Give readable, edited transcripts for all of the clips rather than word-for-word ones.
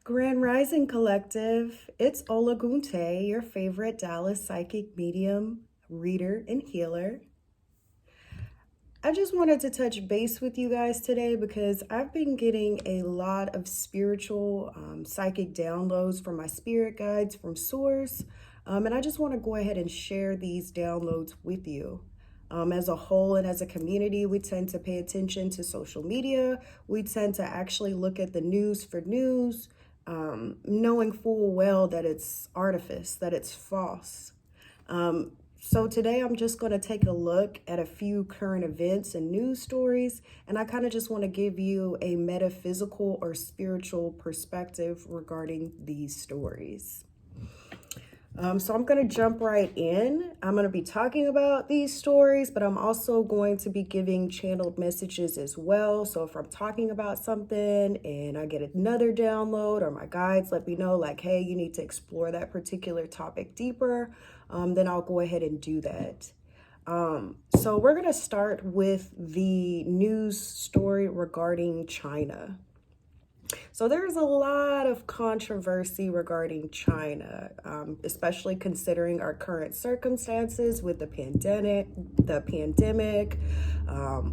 Grand Rising Collective, it's Ola Gunte, your favorite Dallas psychic medium, reader, and healer. I just wanted to touch base with you guys today because I've been getting a lot of spiritual psychic downloads from my spirit guides from Source. And I just want to go ahead and share these downloads with you. As a whole and as a community, we tend to pay attention to social media. We tend to actually look at the news for news, knowing full well that it's artifice, that it's false. So today I'm just going to take a look at a few current events and news stories, and I kind of just want to give you a metaphysical or spiritual perspective regarding these stories. So I'm going to jump right in. I'm going to be talking about these stories, but I'm also going to be giving channeled messages as well. So if I'm talking about something and I get another download or my guides let me know like, hey, you need to explore that particular topic deeper, then I'll go ahead and do that. So we're going to start with the news story regarding China. So there's a lot of controversy regarding China, especially considering our current circumstances with the pandemic,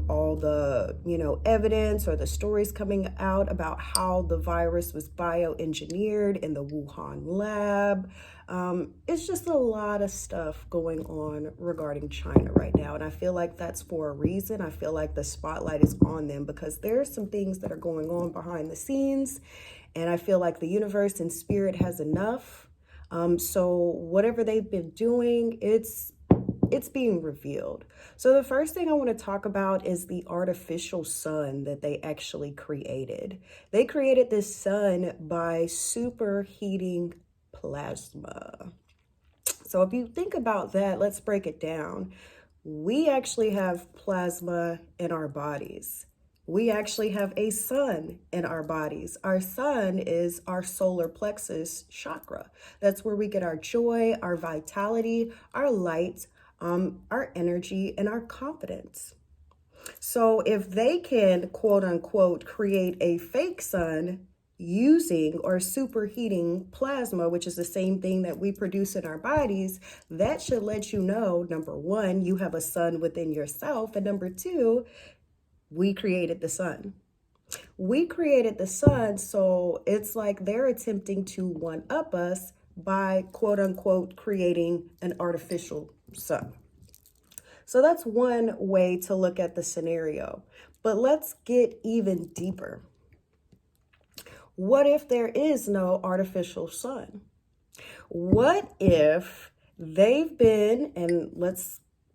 all the, evidence or the stories coming out about how the virus was bioengineered in the Wuhan lab. It's just a lot of stuff going on regarding China right now. And I feel like that's for a reason. I feel like the spotlight is on them because there's some things that are going on behind the scenes. And I feel like the universe and spirit has enough. So whatever they've been doing, it's being revealed. So the first thing I want to talk about is the artificial sun that they actually created. They created this sun by superheating plasma. So if you think about that, let's break it down. We actually have plasma in our bodies. We actually have a sun in our bodies. Our sun is our solar plexus chakra. That's where we get our joy, our vitality, our light, our energy, and our confidence. So if they can, quote unquote, create a fake sun using or superheating plasma, which is the same thing that we produce in our bodies, that should let you know, number one, you have a sun within yourself, and number two, we created the sun. We created the sun, so it's like they're attempting to one-up us by, quote unquote, creating an artificial sun. So that's one way to look at the scenario. But let's get even deeper. What if there is no artificial sun? What if they've been,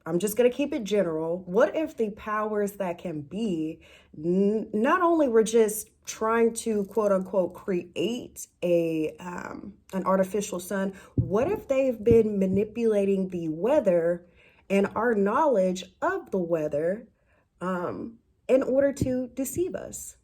I'm just going to keep it general. What if the powers that can be not only were just trying to, quote unquote, create an artificial sun? What if they've been manipulating the weather and our knowledge of the weather in order to deceive us?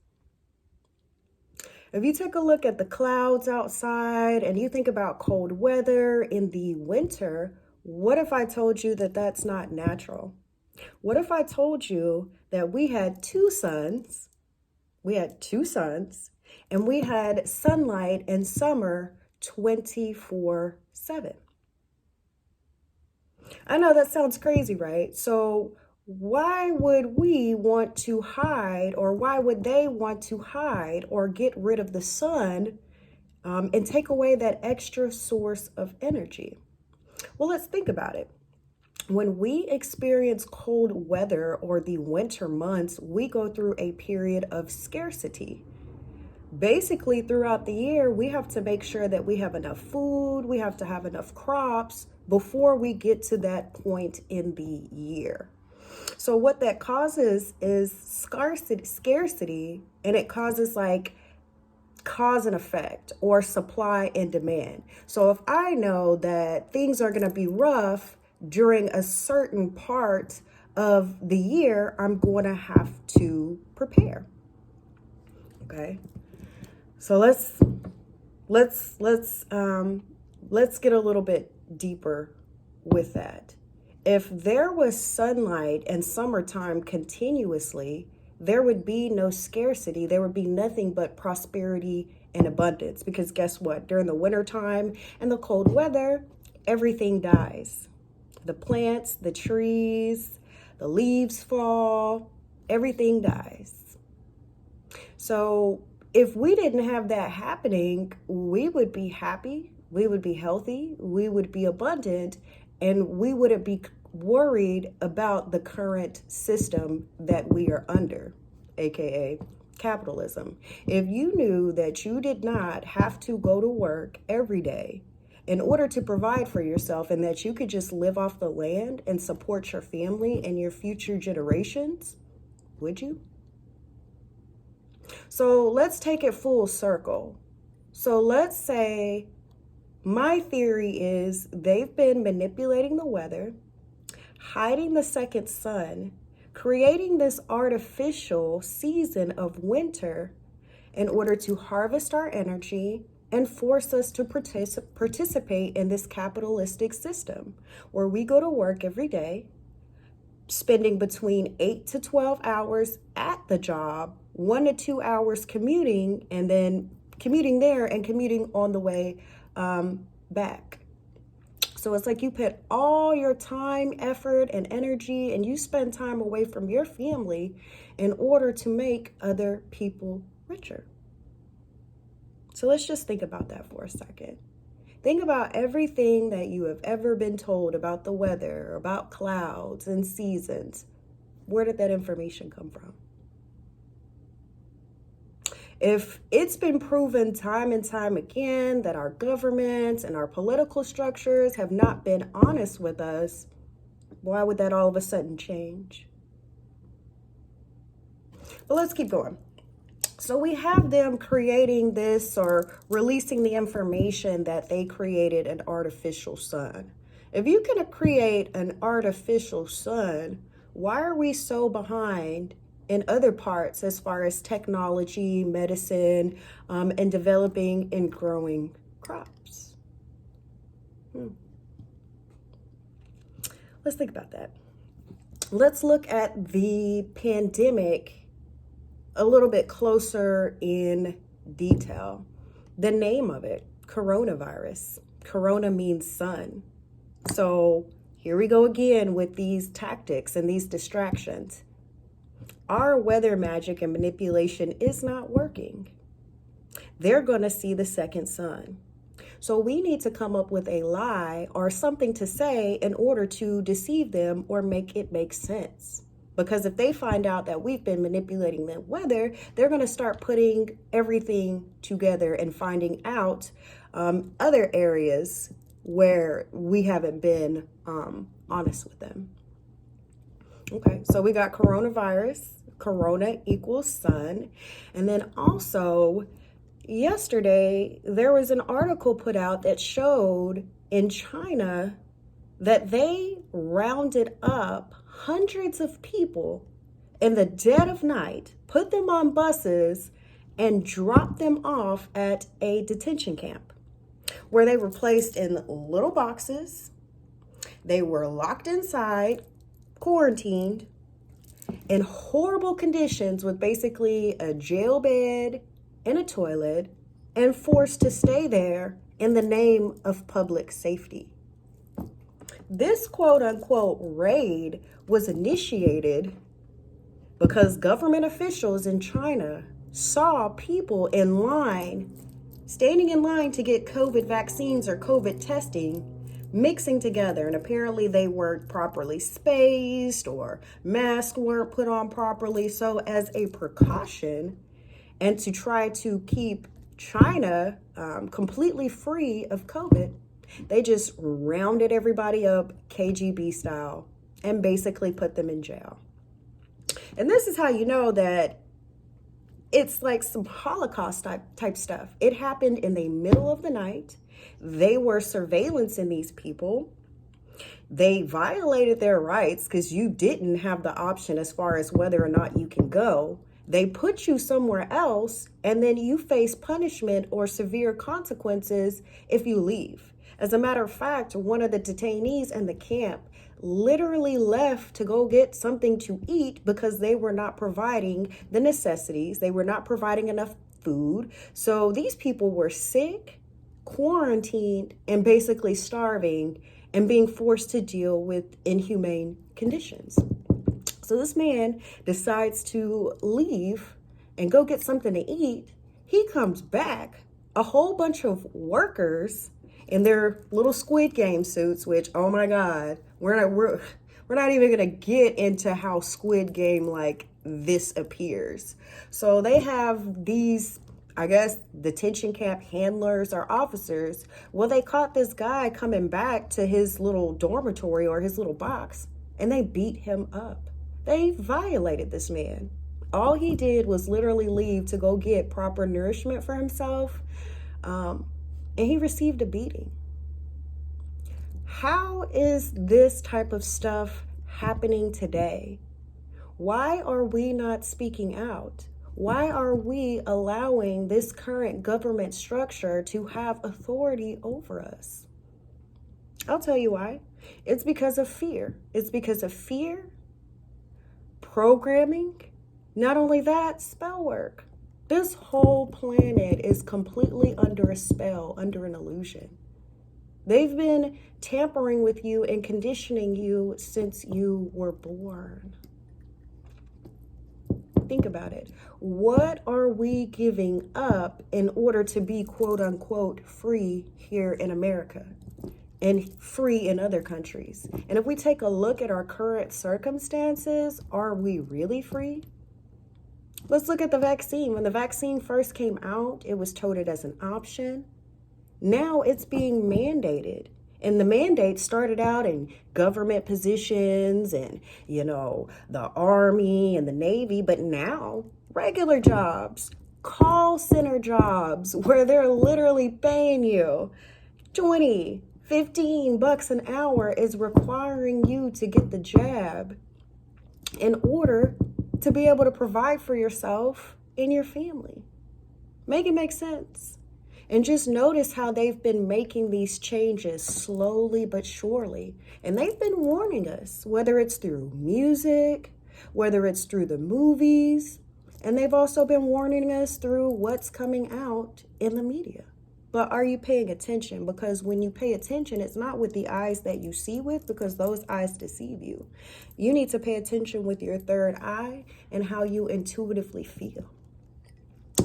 If you take a look at the clouds outside and you think about cold weather in the winter, what if I told you that that's not natural? What if I told you that we had two suns, and we had sunlight in summer 24/7? I know that sounds crazy, right? So why would we want to hide, or why would they want to hide or get rid of the sun and take away that extra source of energy? Well, let's think about it. When we experience cold weather or the winter months, we go through a period of scarcity. Basically, throughout the year, we have to make sure that we have enough food, we have to have enough crops before we get to that point in the year. So what that causes is scarcity, and it causes like cause and effect or supply and demand. So if I know that things are going to be rough during a certain part of the year, I'm going to have to prepare. Okay. So let's get a little bit deeper with that. If there was sunlight and summertime continuously, there would be no scarcity. There would be nothing but prosperity and abundance. Because guess what? During the wintertime and the cold weather, everything dies. The plants, the trees, the leaves fall, everything dies. So if we didn't have that happening, we would be happy, we would be healthy, we would be abundant, and we wouldn't be worried about the current system that we are under, aka capitalism. If you knew that you did not have to go to work every day in order to provide for yourself, and that you could just live off the land and support your family and your future generations, would you? So let's take it full circle. So let's say my theory is they've been manipulating the weather, hiding the second sun, creating this artificial season of winter in order to harvest our energy and force us to participate in this capitalistic system where we go to work every day, spending between 8 to 12 hours at the job, 1 to 2 hours commuting, and then commuting there and commuting on the way back. So it's like you put all your time, effort, and energy, and you spend time away from your family in order to make other people richer. So let's just think about that for a second. Think about everything that you have ever been told about the weather, about clouds and seasons. Where did that information come from? If it's been proven time and time again that our governments and our political structures have not been honest with us, why would that all of a sudden change? But let's keep going. So we have them creating this or releasing the information that they created an artificial sun. If you can create an artificial sun, why are we so behind in other parts as far as technology, medicine, and developing and growing crops? Let's think about that. Let's look at the pandemic a little bit closer in detail. The name of it, coronavirus. Corona means sun. So here we go again with these tactics and these distractions. Our weather magic and manipulation is not working. They're going to see the second sun. So we need to come up with a lie or something to say in order to deceive them or make it make sense. Because if they find out that we've been manipulating the weather, they're going to start putting everything together and finding out other areas where we haven't been honest with them. Okay, so we got coronavirus, corona equals sun. And then also yesterday, there was an article put out that showed in China that they rounded up hundreds of people in the dead of night, put them on buses, and dropped them off at a detention camp where they were placed in little boxes. They were locked inside, quarantined, in horrible conditions with basically a jail bed and a toilet, and forced to stay there in the name of public safety. This quote unquote raid was initiated because government officials in China saw people in line, standing in line to get COVID vaccines or COVID testing, mixing together. And apparently they weren't properly spaced or masks weren't put on properly. So as a precaution and to try to keep China completely free of COVID, they just rounded everybody up KGB style and basically put them in jail. And this is how you know that it's like some Holocaust type stuff. It happened in the middle of the night. They were surveillancing these people. They violated their rights because you didn't have the option as far as whether or not you can go. They put you somewhere else, and then you face punishment or severe consequences if you leave. As a matter of fact, one of the detainees in the camp literally left to go get something to eat because they were not providing the necessities. They were not providing enough food. So these people were sick, quarantined, and basically starving and being forced to deal with inhumane conditions. So this man decides to leave and go get something to eat. He comes back, a whole bunch of workers in their little Squid Game suits, which, oh my God, we're not even gonna get into how Squid Game like this appears. So they have these, I guess, detention camp handlers or officers. Well, they caught this guy coming back to his little dormitory or his little box, and they beat him up. They violated this man. All he did was literally leave to go get proper nourishment for himself, and he received a beating. How is this type of stuff happening today? Why are we not speaking out? Why are we allowing this current government structure to have authority over us? I'll tell you why. It's because of fear. It's because of fear, programming, not only that, spell work. This whole planet is completely under a spell, under an illusion. They've been tampering with you and conditioning you since you were born. Think about it. What are we giving up in order to be quote unquote free here in America and free in other countries? And if we take a look at our current circumstances, are we really free? Let's look at the vaccine. When the vaccine first came out, it was touted as an option. Now it's being mandated. And the mandate started out in government positions and, the Army and the Navy. But now regular jobs, call center jobs, where they're literally paying you $15 an hour is requiring you to get the jab in order to be able to provide for yourself and your family. Make it make sense. And just notice how they've been making these changes slowly but surely. And they've been warning us, whether it's through music, whether it's through the movies, and they've also been warning us through what's coming out in the media. But are you paying attention? Because when you pay attention, it's not with the eyes that you see with, because those eyes deceive you. You need to pay attention with your third eye and how you intuitively feel.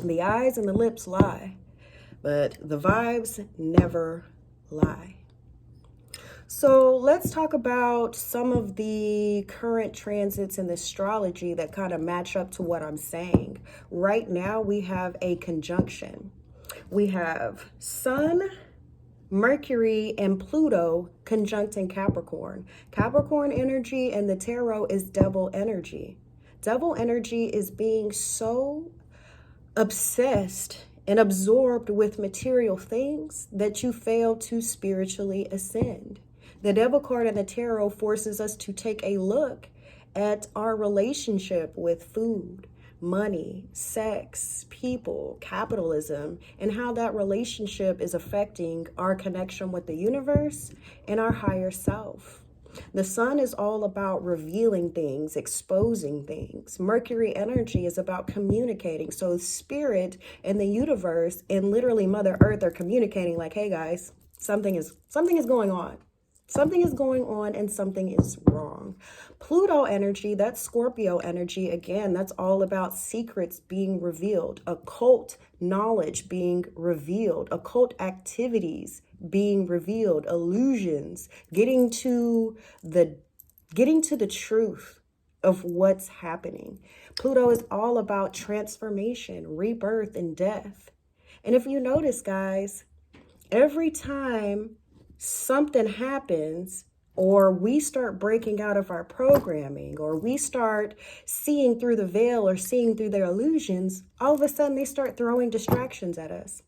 The eyes and the lips lie, but the vibes never lie. So let's talk about some of the current transits in astrology that kind of match up to what I'm saying. Right now, we have a conjunction. We have Sun, Mercury, and Pluto conjunct in Capricorn. Capricorn energy and the tarot is devil energy. Devil energy is being so obsessed and absorbed with material things that you fail to spiritually ascend. The devil card in the tarot forces us to take a look at our relationship with food, money, sex, people, capitalism, and how that relationship is affecting our connection with the universe and our higher self. The sun is all about revealing things, exposing things. Mercury energy is about communicating. So spirit and the universe and literally Mother Earth are communicating like, hey guys, something is going on. Something is going on and something is wrong. Pluto energy, that's Scorpio energy. Again, that's all about secrets being revealed, occult knowledge being revealed, occult activities being revealed, illusions, getting to the truth of what's happening. Pluto is all about transformation, rebirth, and death. And if you notice, guys, every time something happens, or we start breaking out of our programming, or we start seeing through the veil or seeing through their illusions, all of a sudden they start throwing distractions at us.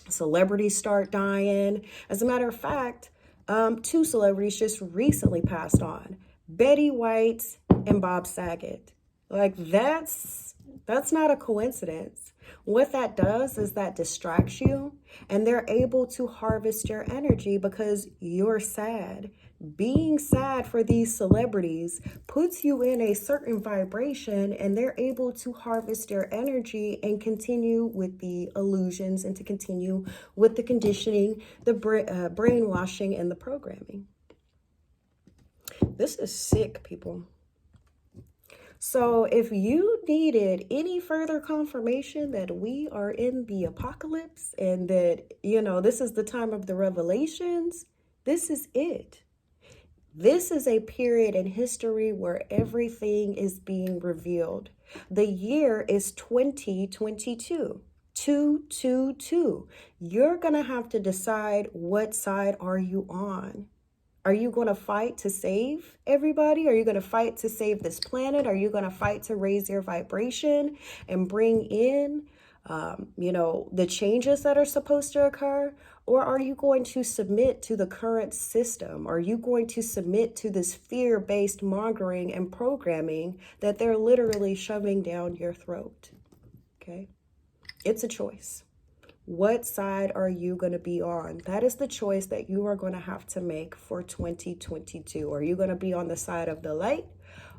Celebrities start dying. As a matter of fact, 2 celebrities just recently passed on, Betty White and Bob Saget. Like that's not a coincidence. What that does is that distracts you, and they're able to harvest your energy because you're sad. Being sad for these celebrities puts you in a certain vibration, and they're able to harvest your energy and continue with the illusions and to continue with the conditioning, the brainwashing, and the programming. This is sick, people. So if you needed any further confirmation that we are in the apocalypse and that, this is the time of the revelations, this is it. This is a period in history where everything is being revealed. The year is 2022. 222. You're going to have to decide what side are you on. Are you going to fight to save everybody? Are you going to fight to save this planet? Are you going to fight to raise your vibration and bring in, the changes that are supposed to occur? Or are you going to submit to the current system? Are you going to submit to this fear-based mongering and programming that they're literally shoving down your throat? Okay? It's a choice. What side are you going to be on? That is the choice that you are going to have to make for 2022. Are you going to be on the side of the light?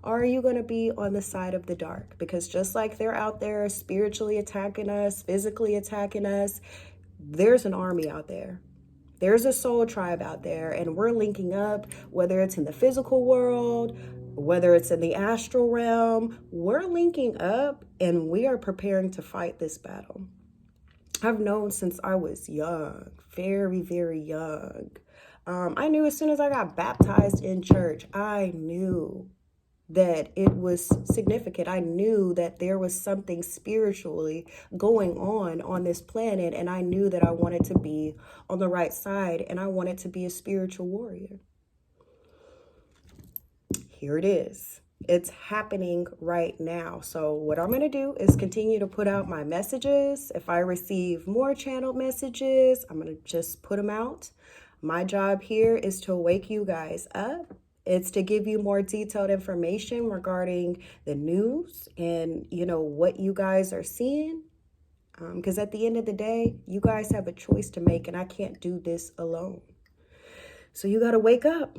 Or are you going to be on the side of the dark? Because just like they're out there spiritually attacking us, physically attacking us, there's an army out there. There's a soul tribe out there, and we're linking up, whether it's in the physical world, whether it's in the astral realm, we're linking up and we are preparing to fight this battle. I've known since I was young, very, very young. I knew as soon as I got baptized in church, I knew that it was significant. I knew that there was something spiritually going on this planet, and I knew that I wanted to be on the right side, and I wanted to be a spiritual warrior. Here it is. It's happening right now. So what I'm going to do is continue to put out my messages. If I receive more channeled messages, I'm going to just put them out. My job here is to wake you guys up. It's to give you more detailed information regarding the news and, what you guys are seeing. Because at the end of the day, you guys have a choice to make, and I can't do this alone. So you got to wake up.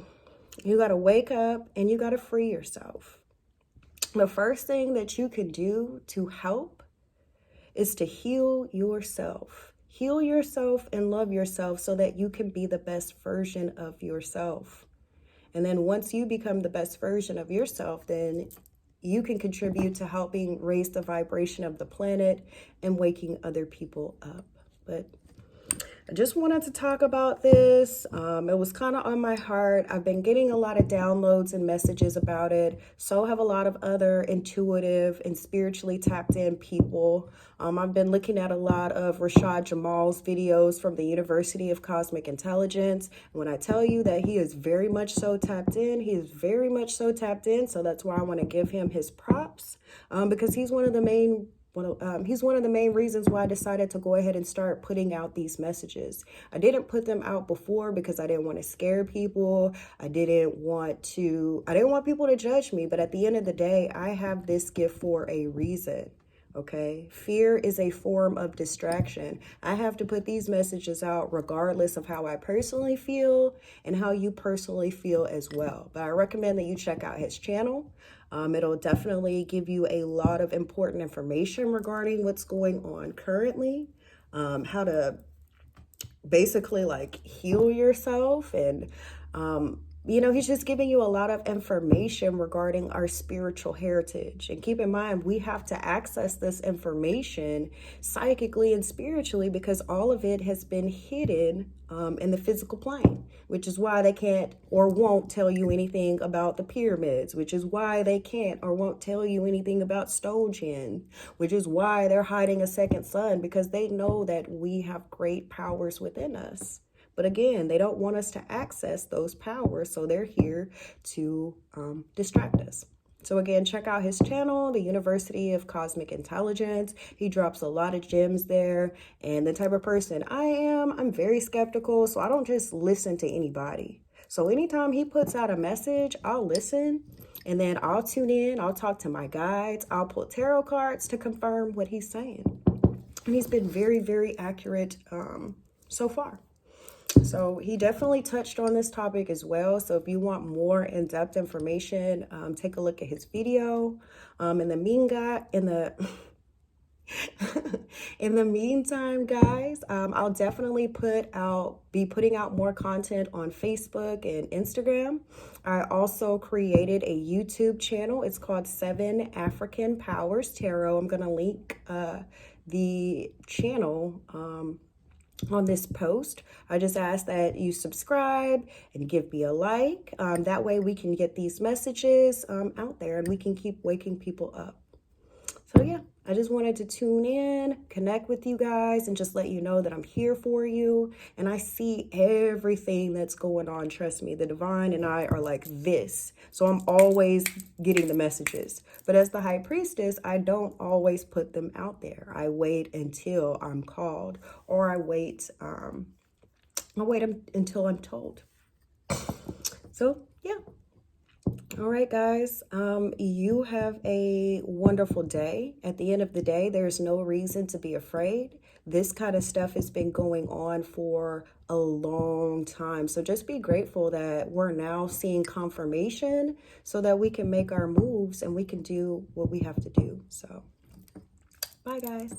You got to wake up and you got to free yourself. The first thing that you can do to help is to heal yourself. Heal yourself and love yourself so that you can be the best version of yourself. And then once you become the best version of yourself, then you can contribute to helping raise the vibration of the planet and waking other people up. But I just wanted to talk about this. It was kind of on my heart. I've been getting a lot of downloads and messages about it. So have a lot of other intuitive and spiritually tapped in people. I've been looking at a lot of Rashad Jamal's videos from the University of Cosmic Intelligence. When I tell you that he is very much so tapped in, he is very much so tapped in. So that's why I want to give him his props, because he's one of the main reasons why I decided to go ahead and start putting out these messages. I didn't put them out before because I didn't want to scare people. I didn't want people to judge me. But at the end of the day, I have this gift for a reason. Okay. Fear is a form of distraction. I have to put these messages out regardless of how I personally feel and how you personally feel as well. But I recommend that you check out his channel. It'll definitely give you a lot of important information regarding what's going on currently, how to basically heal yourself. And, he's just giving you a lot of information regarding our spiritual heritage. And keep in mind, we have to access this information psychically and spiritually because all of it has been hidden in the physical plane, which is why they can't or won't tell you anything about the pyramids, which is why they can't or won't tell you anything about Stonehenge, which is why they're hiding a second sun, because they know that we have great powers within us. But again, they don't want us to access those powers, so they're here to distract us. So again, check out his channel, the University of Cosmic Intelligence. He drops a lot of gems there. And the type of person I am, I'm very skeptical, so I don't just listen to anybody. So anytime he puts out a message, I'll listen, and then I'll tune in, I'll talk to my guides, I'll pull tarot cards to confirm what he's saying. And he's been very, very accurate so far. So he definitely touched on this topic as well. So if you want more in-depth information, take a look at his video. In the in the meantime, guys, I'll definitely be putting out more content on Facebook and Instagram. I also created a YouTube channel. It's called 7 African Powers Tarot. I'm going to link the channel on this post. I just ask that you subscribe and give me a like. That way we can get these messages out there and we can keep waking people up. So yeah, I just wanted to tune in, connect with you guys, and just let you know that I'm here for you. And I see everything that's going on. Trust me, the divine and I are like this. So I'm always getting the messages. But as the high priestess, I don't always put them out there. I wait until I'm called, or I wait until I'm told. So yeah. All right, guys, you have a wonderful day. At the end of the day, there's no reason to be afraid. This kind of stuff has been going on for a long time. So just be grateful that we're now seeing confirmation so that we can make our moves and we can do what we have to do. So, bye, guys.